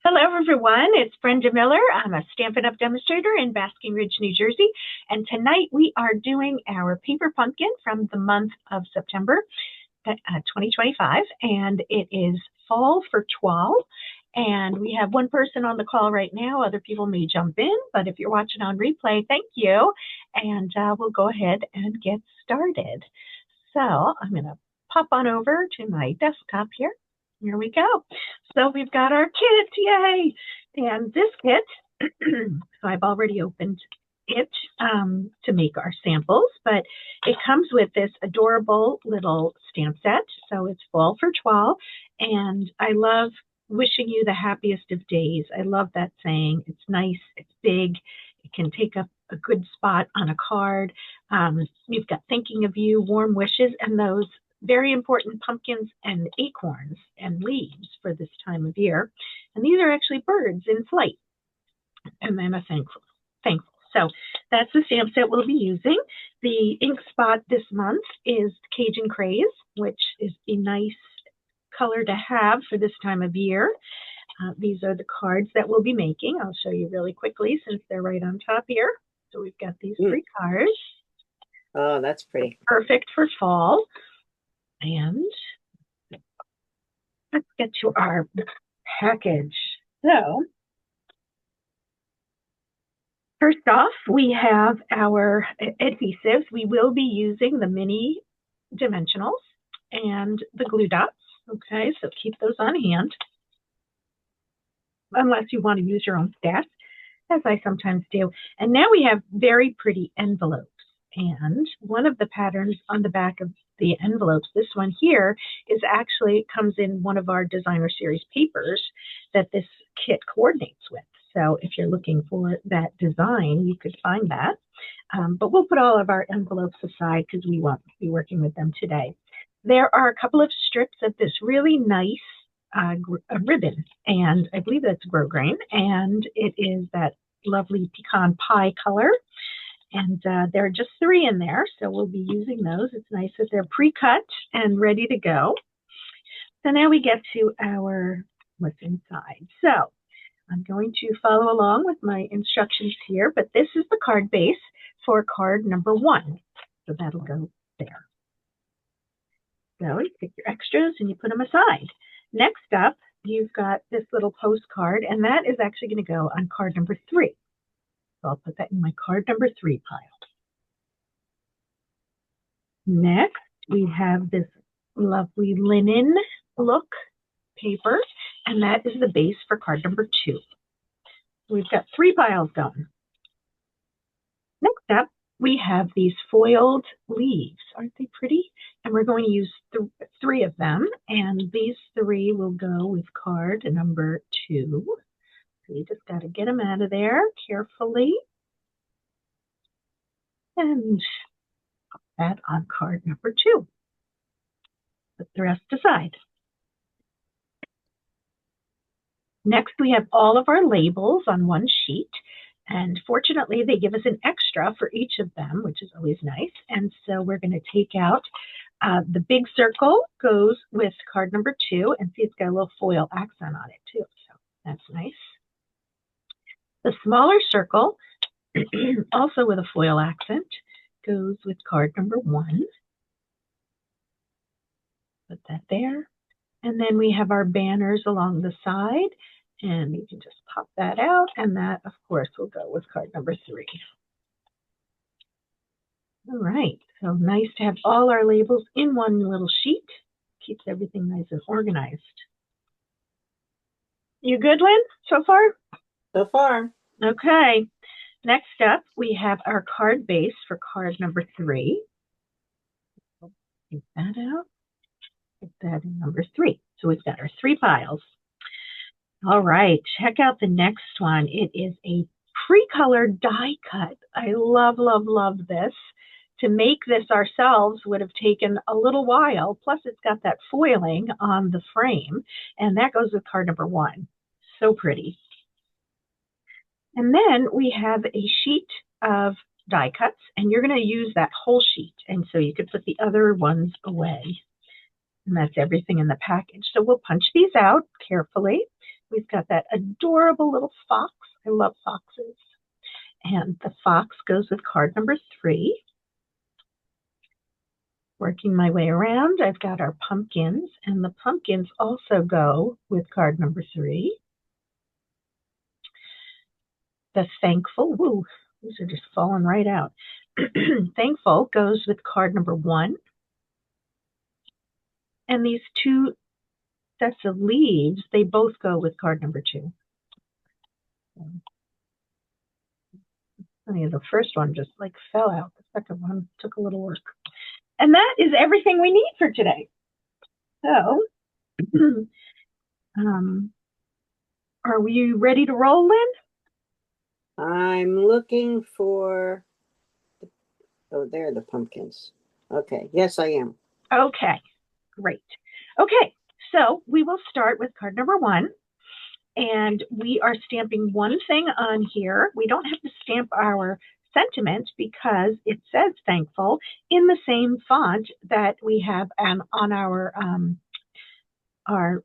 Hello, everyone. It's Brenda Miller. I'm a Stampin' Up! Demonstrator in Basking Ridge, New Jersey. And tonight we are doing our paper pumpkin from the month of September 2025. And it is fall for 12. And we have one person on the call right now. Other people may jump in, but if you're watching on replay, thank you. And we'll go ahead and get started. So I'm going to pop on over to my desktop here. Here we go. So we've got our kit, yay! And this kit, so I've already opened it to make our samples, but it comes with this adorable little stamp set. So it's fall for 12, and I love wishing you the happiest of days. I love that saying. It's nice, it's big, it can take up a good spot on a card. You've got thinking of you, warm wishes, and those very important pumpkins and acorns and leaves for this time of year. And these are actually birds in flight. And then a thankful. So that's the stamp set we'll be using. The ink spot this month is Cajun Craze, which is a nice color to have for this time of year. These are the cards that we'll be making. I'll show you really quickly since they're right on top here. So we've got these 3 cards. Oh, that's pretty. Perfect for fall. And let's get to our package. So first off, we have our adhesives. We will be using the mini dimensionals and the glue dots. Okay, so keep those on hand, unless you want to use your own stash, as I sometimes do. And now we have very pretty envelopes. And one of the patterns on the back of the envelopes, this one here, is actually comes in one of our designer series papers that this kit coordinates with. So if you're looking for that design, you could find that. But we'll put all of our envelopes aside because we won't be working with them today. There are a couple of strips of this really nice ribbon, and I believe that's grosgrain, and it is that lovely pecan pie color. And there are just 3 in there, so we'll be using those. It's nice that they're pre-cut and ready to go. So now we get to our what's inside. So I'm going to follow along with my instructions here, but this is the card base for card number 1. So that'll go there. So you pick your extras and you put them aside. Next up, you've got this little postcard, and that is actually going to go on card number 3. So I'll put that in my card number 3 pile. Next, we have this lovely linen look paper, and that is the base for card number 2. We've got 3 piles going. Next up, we have these foiled leaves. Aren't they pretty? And we're going to use 3 of them, and these 3 will go with card number 2. So you just got to get them out of there carefully. And put that on card number 2. Put the rest aside. Next, we have all of our labels on one sheet. And fortunately, they give us an extra for each of them, which is always nice. And so we're going to take out the big circle goes with card number 2. And see, it's got a little foil accent on it, too. So that's nice. The smaller circle, also with a foil accent, goes with card number 1. Put that there. And then we have our banners along the side, and you can just pop that out, and that, of course, will go with card number 3. All right, so nice to have all our labels in one little sheet. Keeps everything nice and organized. You good, Lynn, so far? So far. Okay. Next up, we have our card base for card number 3. Take that out. Put that in number 3. So we've got our 3 piles. All right, check out the next one. It is a pre-colored die cut. I love, love, love this. To make this ourselves would have taken a little while. Plus, it's got that foiling on the frame, and that goes with card number 1. So pretty. And then we have a sheet of die cuts, and you're going to use that whole sheet. And so you could put the other ones away. And that's everything in the package. So we'll punch these out carefully. We've got that adorable little fox. I love foxes. And the fox goes with card number 3. Working my way around, I've got our pumpkins, and the pumpkins also go with card number 3. The thankful, woo, these are just falling right out. Thankful goes with card number 1. And these 2 sets of leaves, they both go with card number 2. Funny, the first one just like fell out. The second one took a little work. And that is everything we need for today. So, are we ready to roll, Lynn? I'm looking for, oh, there are the pumpkins. Okay, yes, I am. Okay, great. Okay, so we will start with card number 1. And we are stamping one thing on here. We don't have to stamp our sentiment because it says thankful in the same font that we have on our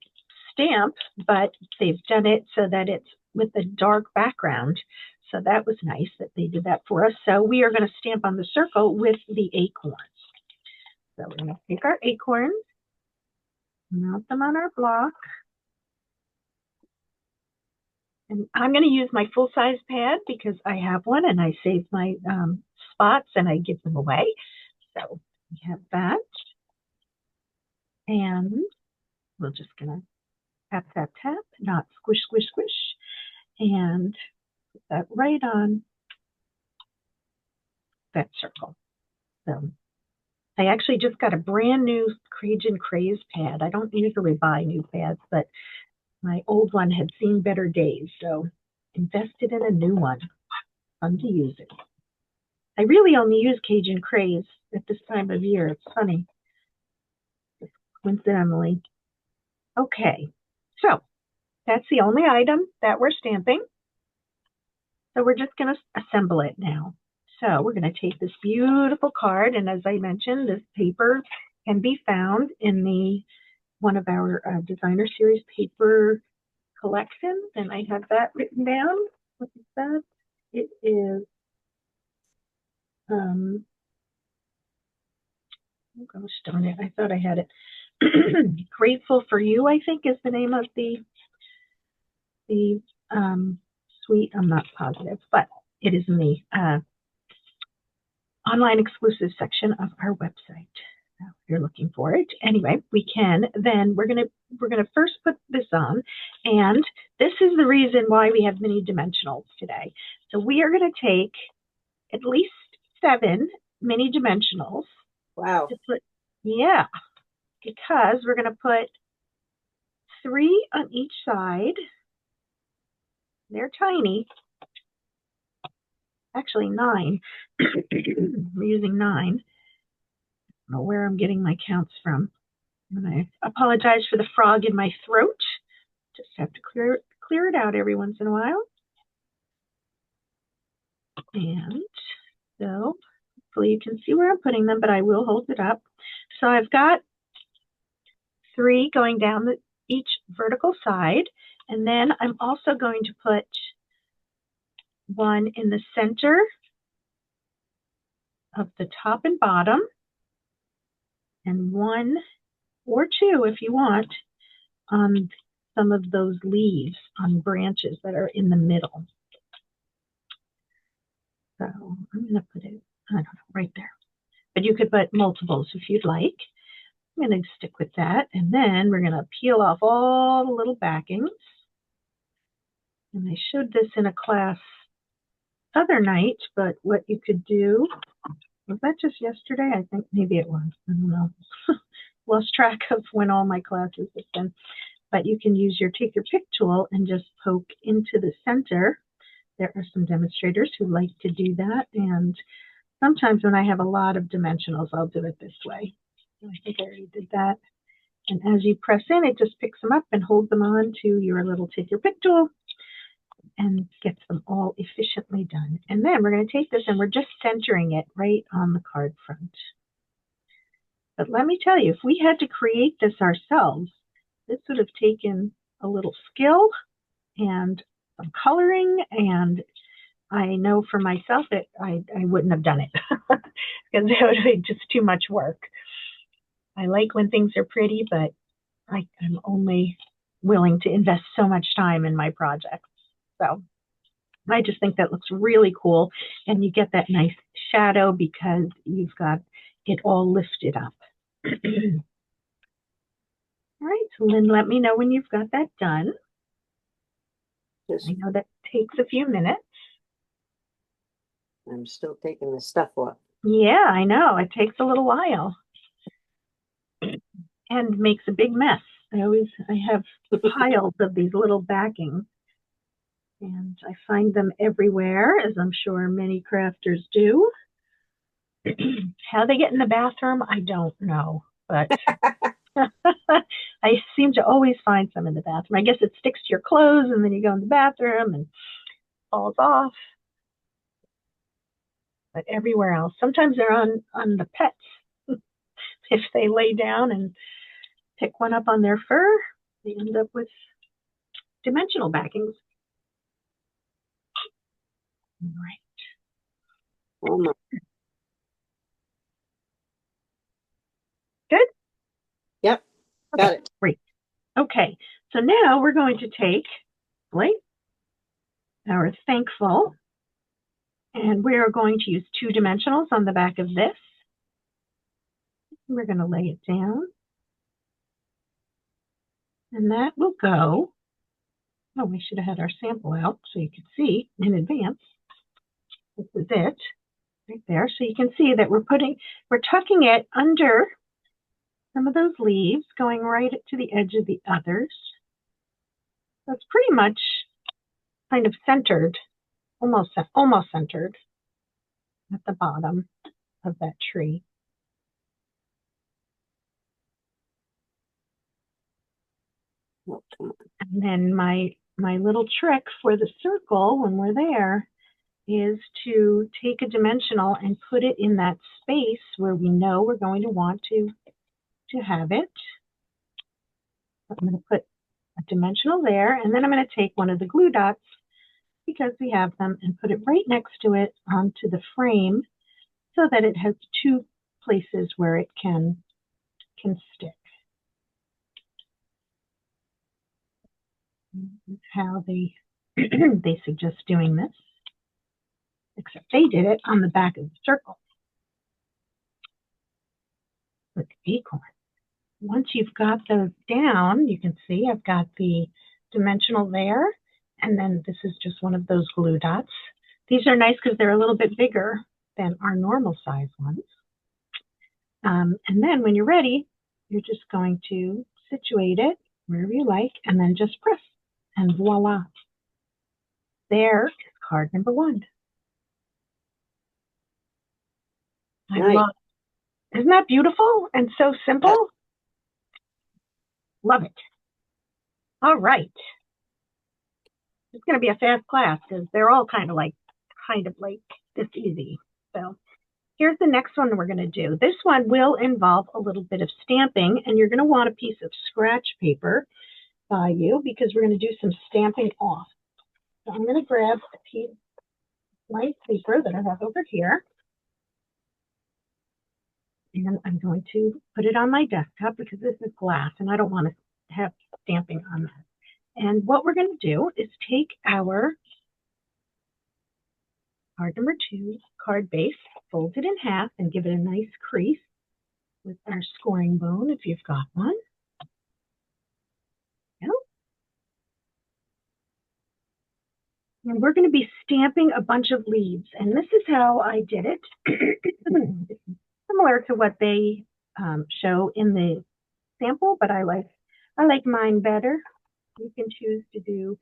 stamp, but they've done it so that it's with a dark background. So that was nice that they did that for us. So we are going to stamp on the circle with the acorns. So we're going to take our acorns, mount them on our block. And I'm going to use my full-size pad because I have one and I save my spots and I give them away. So we have that. And we're just going to tap, tap, tap, not squish, squish, squish. And put that right on that circle. So I actually just got a brand new Cajun Craze pad. I don't usually buy new pads, but my old one had seen better days, so invested in a new one. Fun to use it. I really only use Cajun Craze at this time of year. It's funny, just coincidentally. Okay, so that's the only item that we're stamping. So we're just going to assemble it now. So we're going to take this beautiful card, and as I mentioned, this paper can be found in one of our designer series paper collections, and I have that written down. What is that? It is, oh gosh darn it, I thought I had it. Grateful for You, I think, is the name of the suite. I'm not positive, but it is in the online exclusive section of our website. If you're looking for it. Anyway, we're gonna first put this on, and this is the reason why we have mini dimensionals today. So we are gonna take at least 7 mini dimensionals. Wow. Yeah, because we're gonna put 3 on each side. They're tiny. Actually 9. We're using 9. I don't know where I'm getting my counts from. And I apologize for the frog in my throat. Just have to clear it out every once in a while. And so hopefully you can see where I'm putting them, but I will hold it up. So I've got 3 going down each vertical side. And then I'm also going to put 1 in the center of the top and bottom, and 1 or 2 if you want on some of those leaves on branches that are in the middle. So I'm going to put it, I don't know, right there. But you could put multiples if you'd like. I'm going to stick with that. And then we're going to peel off all the little backings. And I showed this in a class other night, but what you could do, was that just yesterday? I think maybe it was. I don't know. Lost track of when all my classes have been. But you can use your take your pick tool and just poke into the center. There are some demonstrators who like to do that. And sometimes when I have a lot of dimensionals, I'll do it this way. I think I already did that. And as you press in, it just picks them up and holds them on to your little take your pick tool and gets them all efficiently done. And then we're going to take this and we're just centering it right on the card front. But let me tell you, if we had to create this ourselves, this would have taken a little skill and some coloring, and I know for myself that I wouldn't have done it because it would be just too much work. I like when things are pretty, but I'm only willing to invest so much time in my projects. So I just think that looks really cool. And you get that nice shadow because you've got it all lifted up. All right, so then let me know when you've got that done. I know that takes a few minutes. I'm still taking the stuff off. Yeah, I know. It takes a little while and makes a big mess. I have piles of these little backings, and I find them everywhere, as I'm sure many crafters do. How they get in the bathroom, I don't know, but I seem to always find some in the bathroom. I guess it sticks to your clothes, and then you go in the bathroom and falls off. But everywhere else, sometimes they're on the pets. If they lay down and pick one up on their fur, they end up with dimensional backings. Right. Oh my. Good? Yep. Got it. Great. Okay. So now we're going to take our thankful, and we are going to use 2 dimensionals on the back of this. We're going to lay it down. And that will go. Oh, we should have had our sample out so you could see in advance. This is it right there. So you can see that we're tucking it under some of those leaves, going right to the edge of the others. So it's pretty much kind of centered, almost centered at the bottom of that tree. Oh, come on. And then my little trick for the circle when we're there is to take a dimensional and put it in that space where we know we're going to want to have it. I'm going to put a dimensional there, and then I'm going to take one of the glue dots, because we have them, and put it right next to it onto the frame so that it has 2 places where it can stick. How they they suggest doing this, except they did it on the back of the circle with the acorn. Once you've got those down, you can see I've got the dimensional there, and then this is just one of those glue dots. These are nice because they're a little bit bigger than our normal size ones. And then when you're ready, you're just going to situate it wherever you like, and then just press, and voila. There is card number 1. Nice. Isn't that beautiful and so simple? Love it. All right. It's going to be a fast class because they're all kind of like this easy. So here's the next one we're going to do. This one will involve a little bit of stamping, and you're going to want a piece of scratch paper by you because we're going to do some stamping off. So I'm going to grab a piece of white paper that I have over here, and I'm going to put it on my desktop because this is glass and I don't want to have stamping on that. And what we're going to do is take our card number 2 card base, fold it in half, and give it a nice crease with our scoring bone if you've got one. And we're going to be stamping a bunch of leaves, and this is how I did it. Similar to what they show in the sample, but I like mine better. You can choose to do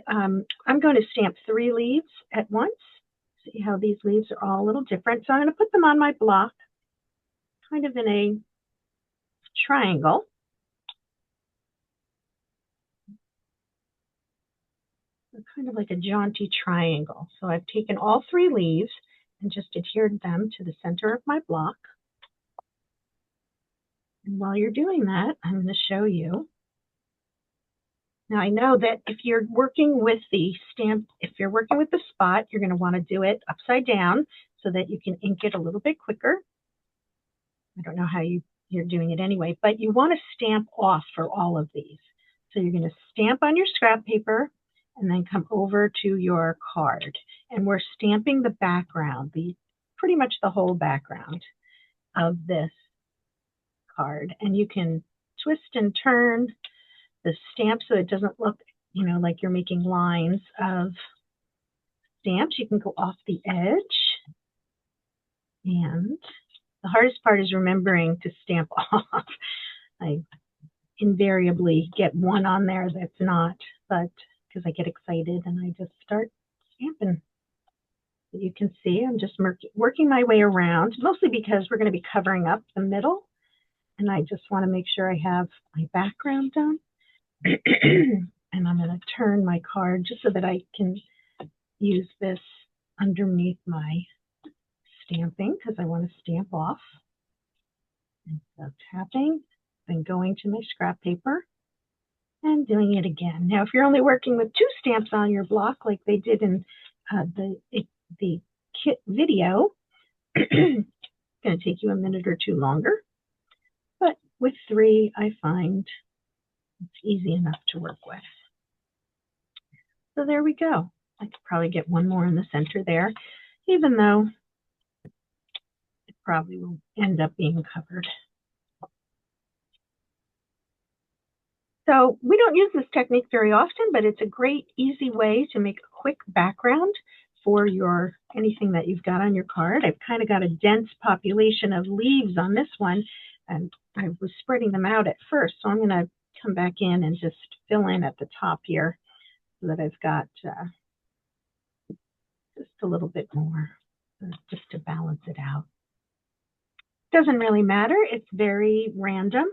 I'm going to stamp 3 leaves at once. See how these leaves are all a little different. So I'm going to put them on my block, kind of in a triangle. Kind of like a jaunty triangle. So I've taken all 3 leaves and just adhered them to the center of my block. And while you're doing that, I'm going to show you Now I know that if you're working with the stamp, if you're working with the spot, you're going to want to do it upside down so that you can ink it a little bit quicker. I don't know how you're doing it anyway, but you want to stamp off for all of these. So you're going to stamp on your scrap paper and then come over to your card. And we're stamping the background, pretty much the whole background of this card. And you can twist and turn the stamp so it doesn't look, like you're making lines of stamps. You can go off the edge. And the hardest part is remembering to stamp off. I invariably get one on there that's not, but because I get excited and I just start stamping. You can see I'm just working my way around, mostly because we're going to be covering up the middle. And I just want to make sure I have my background done. And I'm going to turn my card just so that I can use this underneath my stamping because I want to stamp off. And so tapping, then going to my scrap paper and doing it again. Now, if you're only working with 2 stamps on your block, like they did in the kit video, it's going to take you a minute or 2 longer. But with 3, I find it's easy enough to work with. So there we go. I could probably get one more in the center there, even though it probably will end up being covered. So we don't use this technique very often, but it's a great, easy way to make a quick background for anything that you've got on your card. I've kind of got a dense population of leaves on this one, and I was spreading them out at first, so I'm going to come back in and just fill in at the top here so that I've got just a little bit more, just to balance it out. Doesn't really matter. It's very random.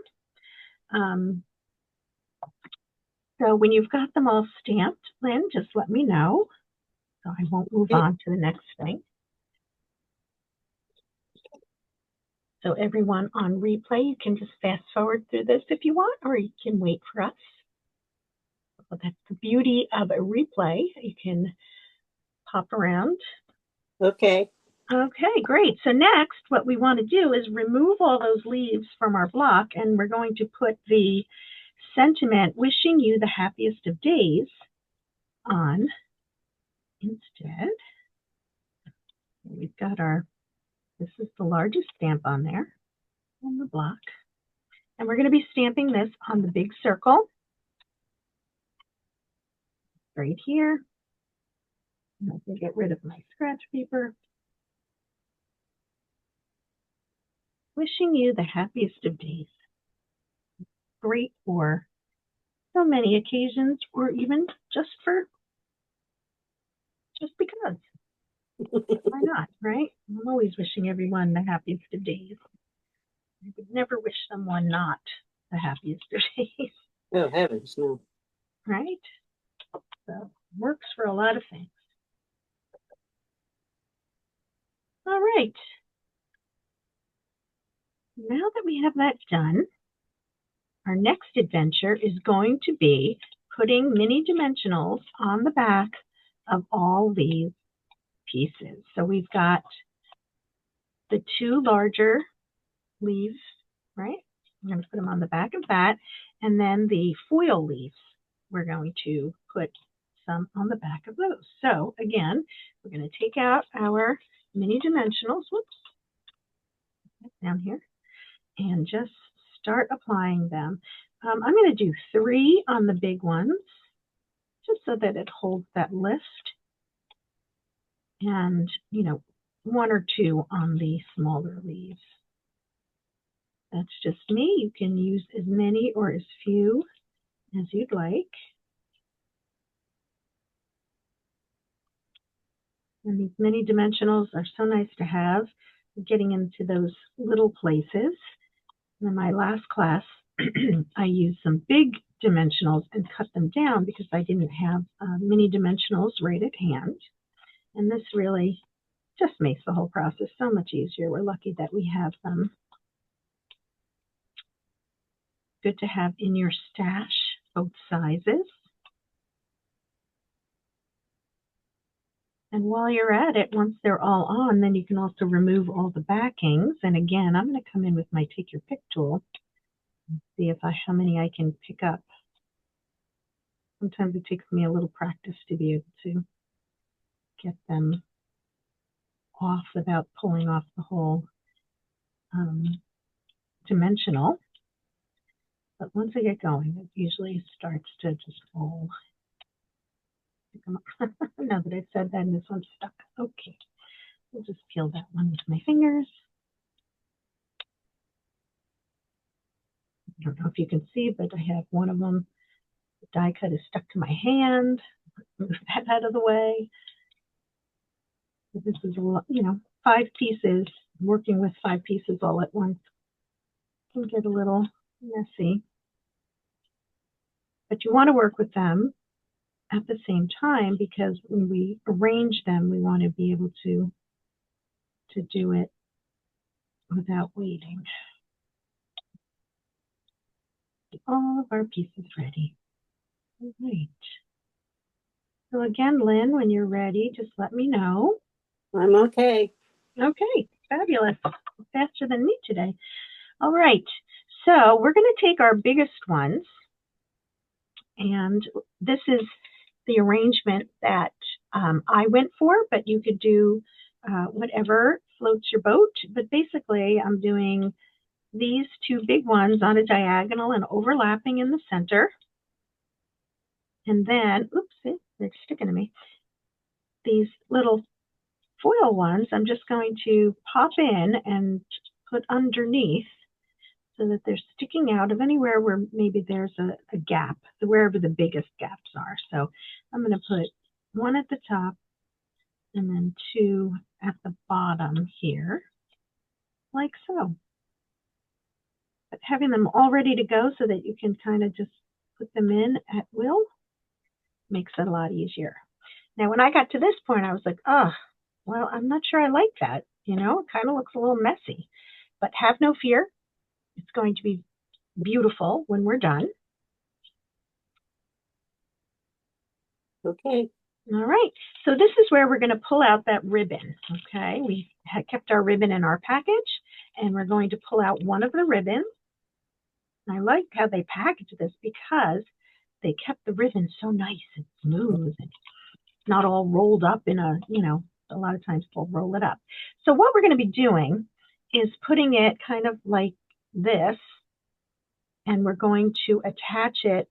So when you've got them all stamped, Lynn, just let me know. So I won't move on to the next thing. So everyone on replay, you can just fast forward through this if you want, or you can wait for us. Well, that's the beauty of a replay. You can pop around. Okay. Okay, great. So next, what we want to do is remove all those leaves from our block, and we're going to put the sentiment, wishing you the happiest of days, on instead. We've got this is the largest stamp on there, on the block. And we're going to be stamping this on the big circle, right here. And I can get rid of my scratch paper. Wishing you the happiest of days. Great for so many occasions, or even just because. Why not, right? I'm always wishing everyone the happiest of days. I would never wish someone not the happiest of days. Oh, heavens, no. Right? So works for a lot of things. All right. Now that we have that done, our next adventure is going to be putting mini dimensionals on the back of all these pieces. So we've got the 2 larger leaves, right? I'm going to put them on the back of that. And then the foil leaves, we're going to put some on the back of those. So again, we're going to take out our mini dimensionals, whoops, down here, and just start applying them. I'm going to do 3 on the big ones, just so that it holds that lift. And, 1 or 2 on the smaller leaves. That's just me. You can use as many or as few as you'd like. And these mini dimensionals are so nice to have, getting into those little places. In my last class, I used some big dimensionals and cut them down because I didn't have mini dimensionals right at hand. And this really just makes the whole process so much easier. We're lucky that we have them. Good to have in your stash, both sizes. And while you're at it, once they're all on, then you can also remove all the backings. And again, I'm going to come in with my Take Your Pick tool and see how many I can pick up. Sometimes it takes me a little practice to be able to get them off without pulling off the whole dimensional. But once I get going, it usually starts to just roll. Now that I've said that, this one's stuck. Okay, we'll just peel that one with my fingers. I don't know if you can see, but I have one of them. The die cut is stuck to my hand. Move that out of the way. This is, 5 pieces. Working with 5 pieces all at once can get a little messy. But you want to work with them at the same time, because when we arrange them, we want to be able to do it without waiting. All of our pieces ready. All right. So again, Lynn, when you're ready, just let me know. I'm okay. Okay, fabulous. Faster than me today. All right. So we're going to take our biggest ones, and this is the arrangement that I went for, but you could do whatever floats your boat. But basically, I'm doing these 2 big ones on a diagonal and overlapping in the center. And then, oops, they're sticking to me. These little foil ones, I'm just going to pop in and put underneath so that they're sticking out of anywhere where maybe there's a gap, wherever the biggest gaps are. So I'm going to put 1 at the top and then 2 at the bottom here, like so. But having them all ready to go so that you can kind of just put them in at will makes it a lot easier. Now, when I got to this point, I was like, oh, well, I'm not sure I like that. It kind of looks a little messy. But have no fear. It's going to be beautiful when we're done. Okay. All right. So this is where we're going to pull out that ribbon. Okay. We had kept our ribbon in our package, and we're going to pull out one of the ribbons. And I like how they packaged this because they kept the ribbon so nice and smooth and not all rolled up in a lot of times we'll roll it up. So what we're going to be doing is putting it kind of like this, and we're going to attach it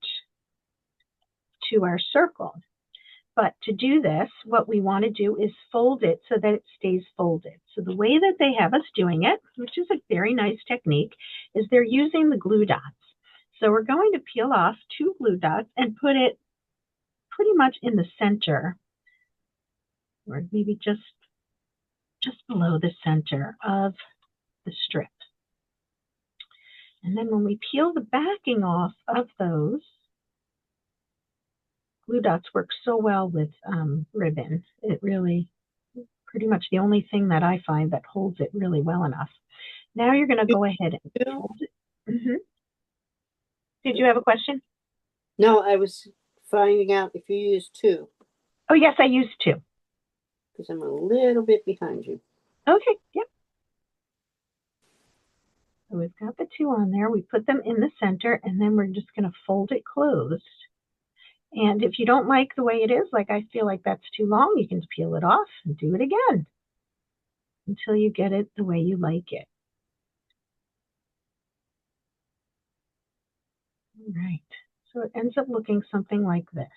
to our circle. But to do this, what we want to do is fold it so that it stays folded. So the way that they have us doing it, which is a very nice technique, is they're using the glue dots. So we're going to peel off 2 glue dots and put it pretty much in the center, or maybe just below the center of the strip. And then when we peel the backing off of those, glue dots work so well with ribbon. It really, pretty much the only thing that I find that holds it really well enough. Now you're going to go ahead and fold it. Mm-hmm. Did you have a question? No, I was finding out if you use 2. Oh, yes, I used 2. Because I'm a little bit behind you. Okay, yep. So we've got the 2 on there. We put them in the center, and then we're just going to fold it closed. And if you don't like the way it is, like I feel like that's too long, you can peel it off and do it again until you get it the way you like it. All right. So it ends up looking something like this.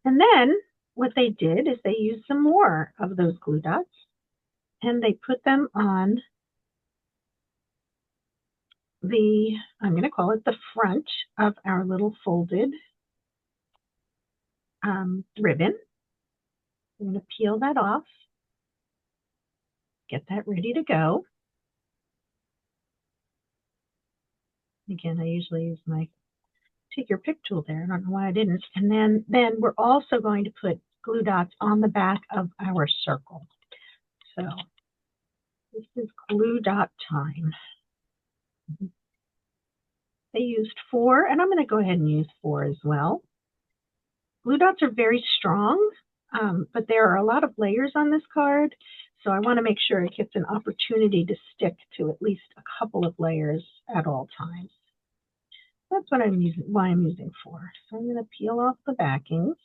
And then what they did is they used some more of those glue dots, and they put them on the, I'm going to call it the front of our little folded ribbon. I'm going to peel that off, get that ready to go. Again, I usually use my Take Your Pick tool there. I don't know why I didn't. And then we're also going to put glue dots on the back of our circle. So this is glue dot time. They used 4, and I'm going to go ahead and use 4 as well. Glue dots are very strong, but there are a lot of layers on this card, so I want to make sure it gets an opportunity to stick to at least a couple of layers at all times. That's what I'm using, why I'm using 4. So I'm going to peel off the backings.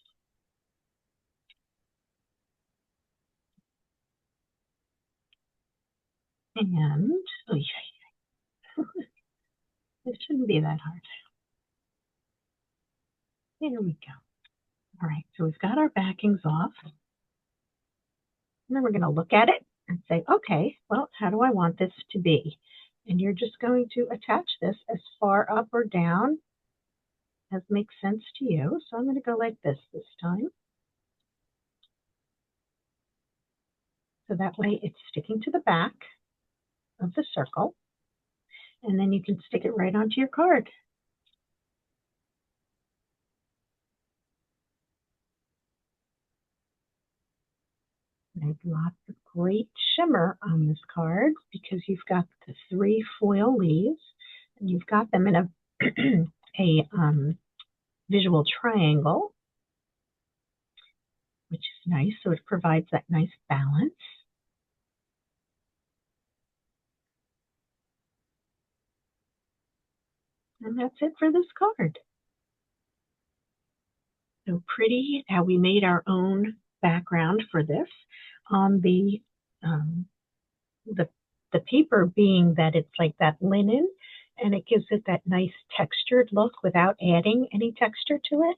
And, oh yeah, it shouldn't be that hard. Here we go. All right, so we've got our backings off. And then we're going to look at it and say, okay, well, how do I want this to be? And you're just going to attach this as far up or down as makes sense to you. So I'm going to go like this time. So that way it's sticking to the back of the circle. And then you can stick it right onto your card. There's lots of great shimmer on this card because you've got the 3 foil leaves and you've got them in a visual triangle, which is nice. So it provides that nice balance. And that's it for this card. So pretty how we made our own background for this on the paper being that it's like that linen and it gives it that nice textured look without adding any texture to it.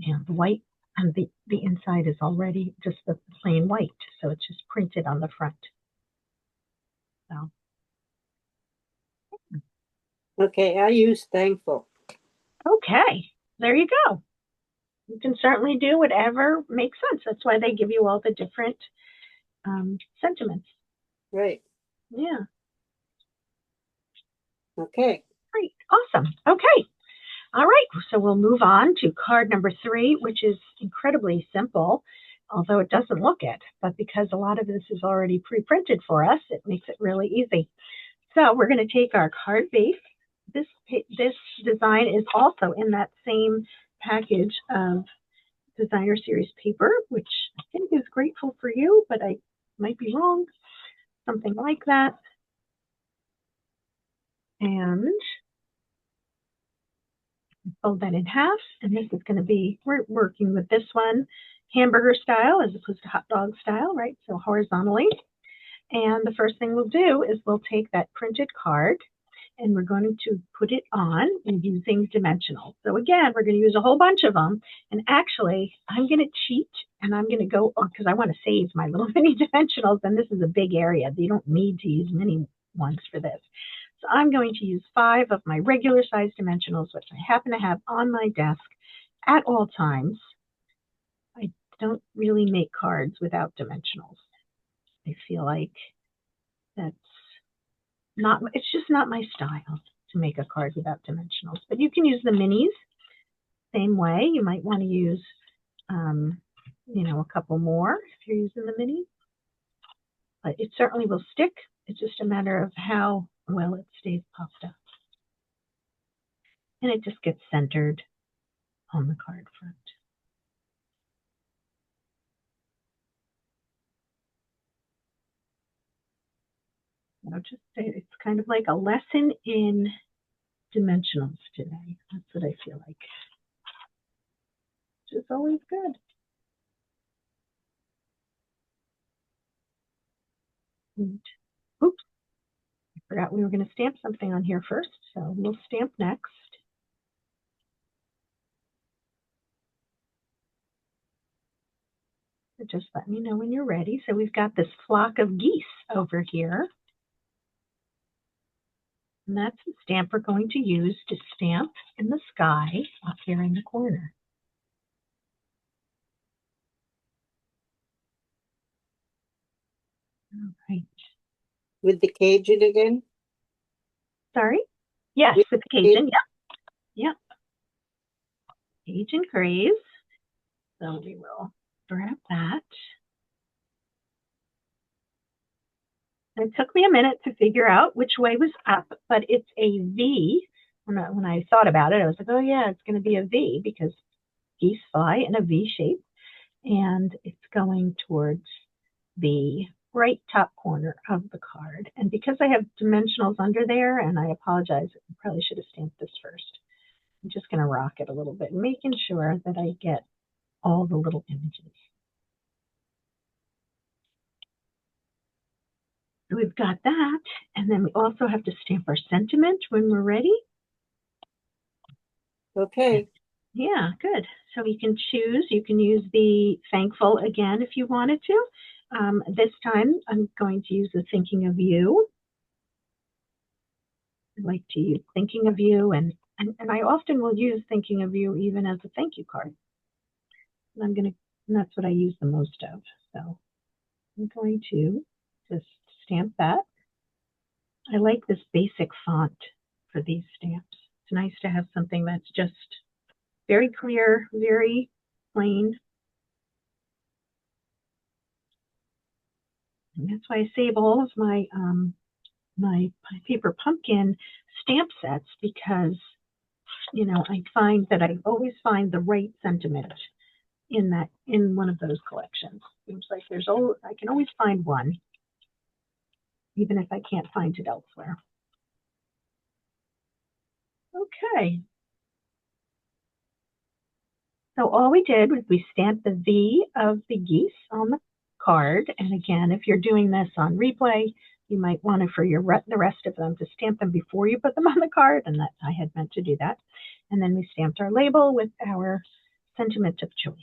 And the white on the inside is already just the plain white, so it's just printed on the front. So. Okay, I use thankful. Okay, there you go. You can certainly do whatever makes sense. That's why they give you all the different sentiments. Right. Yeah. Okay. Great. Awesome. Okay. All right. So we'll move on to card number 3, which is incredibly simple, although it doesn't look it. But because a lot of this is already pre-printed for us, it makes it really easy. So we're going to take our card base. This design is also in that same package of designer series paper, which I think is Grateful for You, but I might be wrong. Something like that. And fold that in half. And this is going to be, we're working with this one hamburger style as opposed to hot dog style, right? So horizontally. And the first thing we'll do is we'll take that printed card and we're going to put it on using dimensionals. So again, we're going to use a whole bunch of them. And actually, I'm going to cheat and I'm going to go, because I want to save my little mini dimensionals. And this is a big area. You don't need to use mini ones for this. So I'm going to use 5 of my regular size dimensionals, which I happen to have on my desk at all times. I don't really make cards without dimensionals. I feel like that's not, it's just not my style to make a card without dimensionals. But you can use the minis same way. You might want to use, a couple more if you're using the minis. But it certainly will stick. It's just a matter of how well it stays popped up. And it just gets centered on the card front. Just say it's kind of like a lesson in dimensionals today. That's what I feel like. Which is always good. And, oops, I forgot we were going to stamp something on here first, so we'll stamp next. So just let me know when you're ready. So we've got this flock of geese over here. And that's the stamp we're going to use to stamp in the sky up here in the corner. All right. With the Cajun again? Sorry? Yes, with the Cajun. Yep. Yep. Cajun craze. So we will grab that. It took me a minute to figure out which way was up, but it's a V. When I thought about it, I was like, oh yeah, it's going to be a V because geese fly in a V shape, and it's going towards the right top corner of the card. And because I have dimensionals under there, and I apologize, I probably should have stamped this first. I'm just going to rock it a little bit, making sure that I get all the little images. So we've got that, and then we also have to stamp our sentiment when we're ready. Okay. Yeah, good. So you can choose. You can use the thankful again if you wanted to. This time I'm going to use the thinking of you. I like to use thinking of you, and I often will use thinking of you even as a thank you card. And that's what I use the most of. So I'm going to just stamp that. I like this basic font for these stamps. It's nice to have something that's just very clear, very plain. And that's why I save all of my my paper pumpkin stamp sets, because I find that I always find the right sentiment in one of those collections. Seems like I can always find one, even if I can't find it elsewhere. Okay. So all we did was we stamped the V of the geese on the card. And again, if you're doing this on replay, you might want to, for the rest of them, to stamp them before you put them on the card. And that I had meant to do that. And then we stamped our label with our sentiment of choice.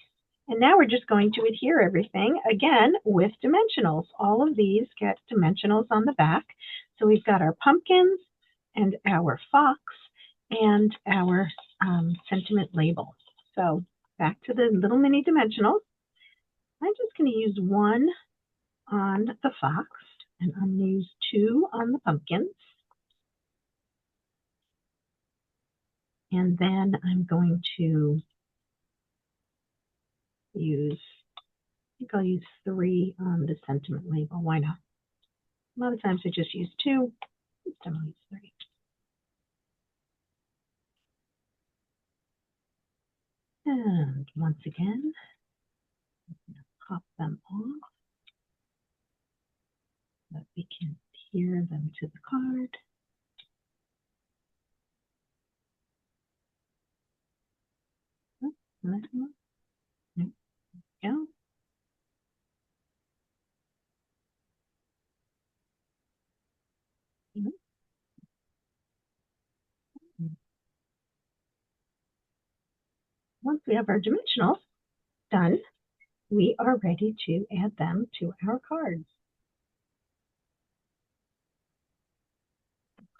And now we're just going to adhere everything, again, with dimensionals. All of these get dimensionals on the back. So we've got our pumpkins and our fox and our sentiment label. So back to the little mini dimensionals. I'm just going to use one on the fox, and I'm going to use two on the pumpkins. And then I'm going to use, I think I'll use three on the sentiment label. Why not? A lot of times I just use two. This time I'll use three. And once again, I'm going to pop them off so that we can adhere them to the card. Oh, that one. There we go. Once we have our dimensionals done, we are ready to add them to our cards.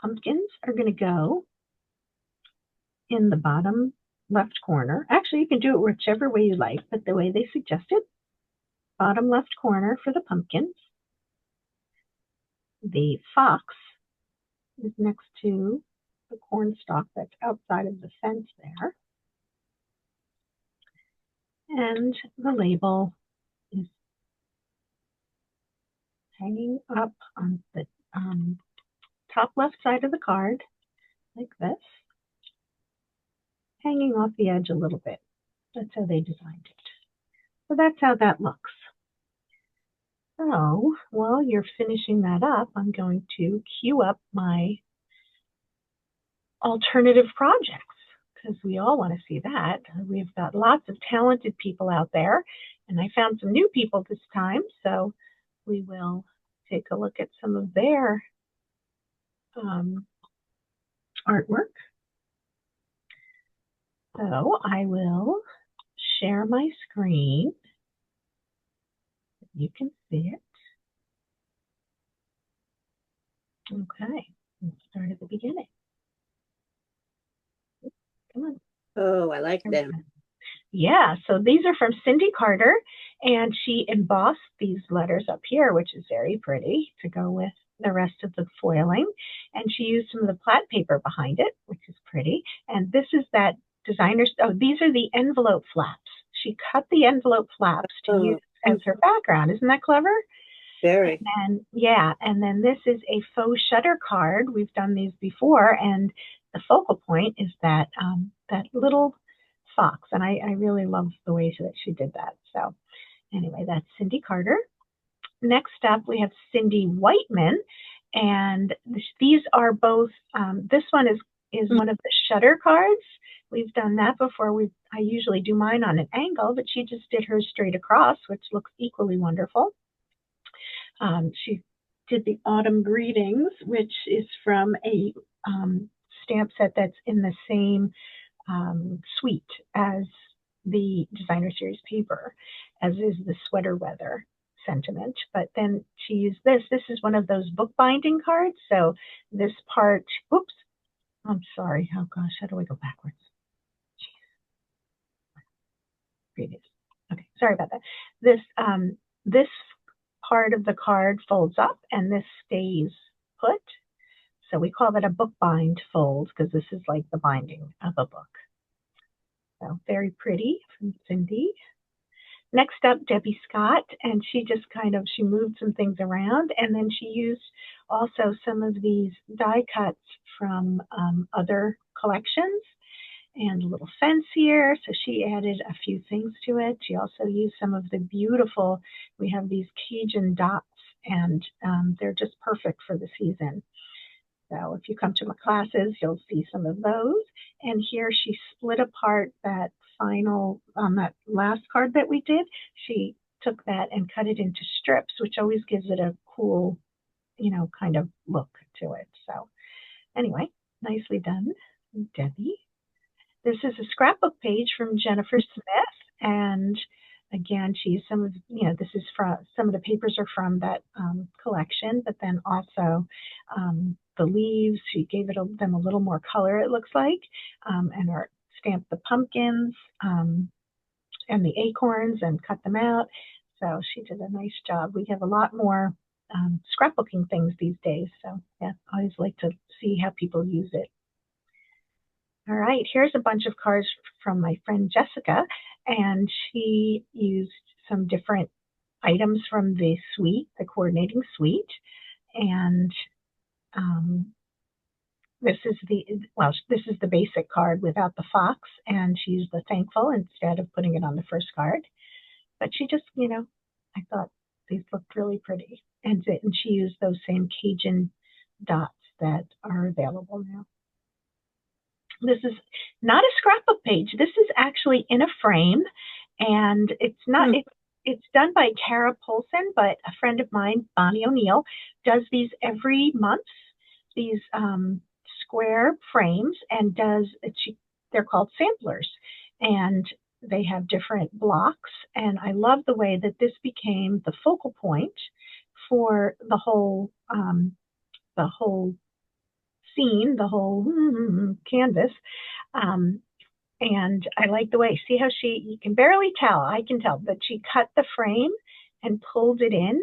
Pumpkins are going to go in the bottom left corner. Actually, you can do it whichever way you like, but the way they suggested, bottom left corner for the pumpkins. The fox is next to the corn stalk that's outside of the fence there. And the label is hanging up on the top left side of the card, like this, hanging off the edge a little bit. That's how they designed it. So that's how that looks. So while you're finishing that up, I'm going to queue up my alternative projects, because we all want to see that. We've got lots of talented people out there, and I found some new people this time, so we will take a look at some of their artwork. So I will share my screen. You can see it. Okay, let's start at the beginning. Come on. Oh, I like them. Yeah, so these are from Cindy Carter, and she embossed these letters up here, which is very pretty to go with the rest of the foiling. And she used some of the plaid paper behind it, which is pretty. And this is that designer's, oh, these are the envelope flaps. She cut the envelope flaps to use as her background. Isn't that clever? Very. And yeah, and then this is a faux shutter card. We've done these before, and the focal point is that that little fox, and I really love the way that she did that. So anyway, that's Cindy Carter. Next up, we have Cindy Whiteman, and these are both. This one is one of the shutter cards. We've done that before. I usually do mine on an angle, but she just did hers straight across, which looks equally wonderful. She did the Autumn Greetings, which is from a stamp set that's in the same suite as the Designer Series paper, as is the Sweater Weather Sentiment. But then she used this. This is one of those bookbinding cards. So this part, oops, I'm sorry. Oh gosh, how do I go backwards? Previous. Okay, sorry about that. This part of the card folds up and this stays put. So we call that a bookbind fold because this is like the binding of a book. So very pretty from Cindy. Next up, Debbie Scott, and she just she moved some things around, and then she used also some of these die cuts from other collections and a little fence here. So she added a few things to it. She also used some of the beautiful, we have these Cajun dots, and they're just perfect for the season. So if you come to my classes, you'll see some of those. And here she split apart that final, on that last card that we did, she took that and cut it into strips, which always gives it a cool, kind of look to it. So anyway, nicely done, Debbie. This is a scrapbook page from Jennifer Smith, and again, she used some of, this is from, some of the papers are from that collection, but then also the leaves, she gave them a little more color, it looks like, and stamped the pumpkins and the acorns and cut them out. So she did a nice job. We have a lot more scrapbooking things these days, so yeah, I always like to see how people use it. All right, here's a bunch of cards from my friend Jessica, and she used some different items from the suite, the coordinating suite, and this is the basic card without the fox, and she used the thankful instead of putting it on the first card. But she just, I thought these looked really pretty, and she used those same Cajun dots that are available now. This is not a scrapbook page. This is actually in a frame, and it's not. It's done by Tara Polson, but a friend of mine, Bonnie O'Neill, does these every month. These square frames, and they're called samplers, and they have different blocks. And I love the way that this became the focal point for the whole scene, the whole canvas. And I like the way, see how you can barely tell, I can tell, but she cut the frame and pulled it in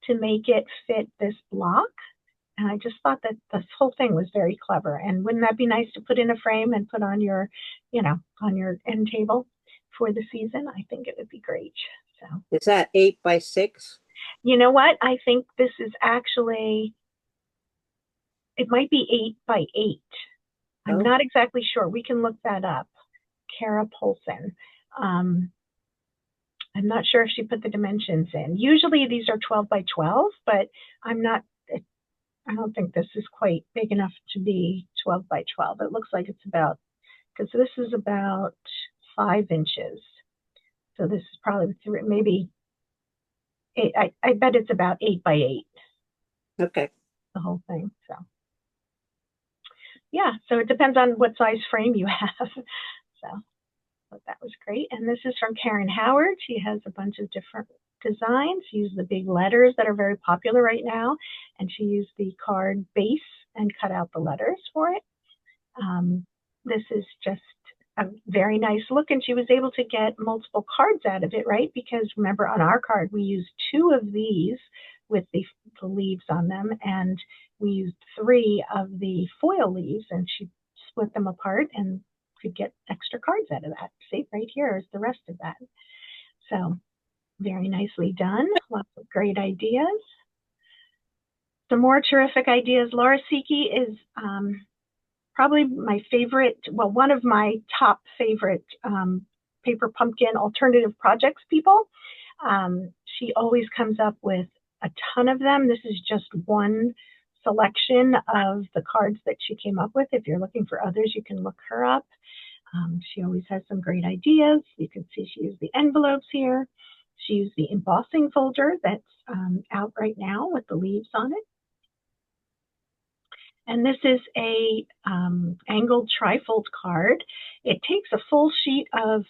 to make it fit this block. And I just thought that this whole thing was very clever. And wouldn't that be nice to put in a frame and put on your, on your end table for the season? I think it would be great. So is that 8 by 6? You know what? I think this is actually, it might be 8 by 8. I'm not exactly sure. We can look that up. Kara Polson. I'm not sure if she put the dimensions in. Usually these are 12 by 12, but I don't think this is quite big enough to be 12 by 12. It looks like it's about, because this is about 5 inches. So this is probably maybe 8. I bet it's about 8 by 8. Okay. The whole thing. So yeah, so it depends on what size frame you have. So but that was great. And this is from Karen Howard. She has a bunch of different designs. She used the big letters that are very popular right now, and she used the card base and cut out the letters for it. This is just a very nice look, and she was able to get multiple cards out of it, right? Because remember, on our card, we used 2 of these with the leaves on them, and we used 3 of the foil leaves, and she split them apart and could get extra cards out of that. See, right here is the rest of that. So Very nicely done. Lots of great ideas. Some more terrific ideas. Laura Siki is probably my favorite, well, one of my top favorite paper pumpkin alternative projects people. She always comes up with a ton of them. This is just one selection of the cards that she came up with. If you're looking for others, you can look her up. She always has some great ideas. You can see she used the envelopes here. She used the embossing folder that's out right now with the leaves on it. And this is a angled trifold card. It takes a full sheet of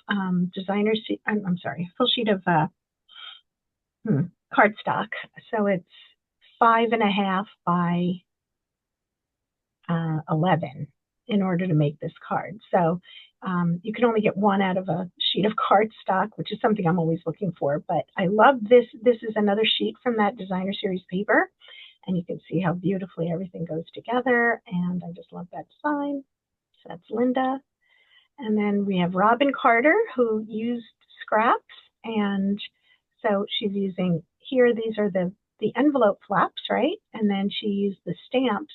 full sheet of cardstock. So it's 5.5 by 11 in order to make this card. So you can only get one out of a sheet of cardstock, which is something I'm always looking for. But I love this. This is another sheet from that designer series paper. And you can see how beautifully everything goes together. And I just love that design. So that's Linda. And then we have Robin Carter, who used scraps. And so she's using here, these are the envelope flaps, right? And then she used the stamps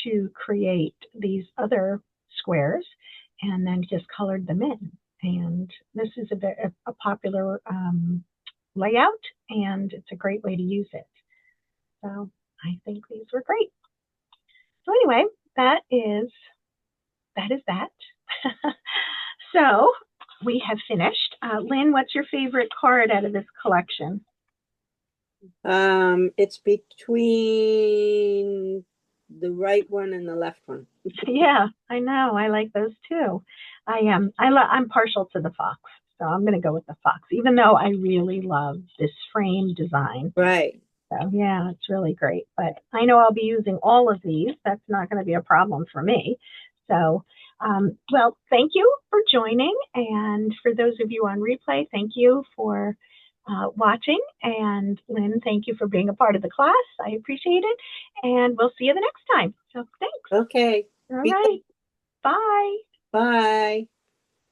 to create these other squares and then just colored them in. And this is a popular layout, and it's a great way to use it. So I think these were great. So anyway, that is that. So we have finished. Lynn, what's your favorite card out of this collection? It's between the right one and the left one. Yeah, I know. I like those too. I'm partial to the fox, so I'm going to go with the fox, even though I really love this frame design. Right. So yeah, it's really great. But I know I'll be using all of these. That's not going to be a problem for me. So, well, thank you for joining. And for those of you on replay, thank you for watching. And Lynn, thank you for being a part of the class. I appreciate it. And we'll see you the next time. So thanks. Okay. All right. Bye. Bye.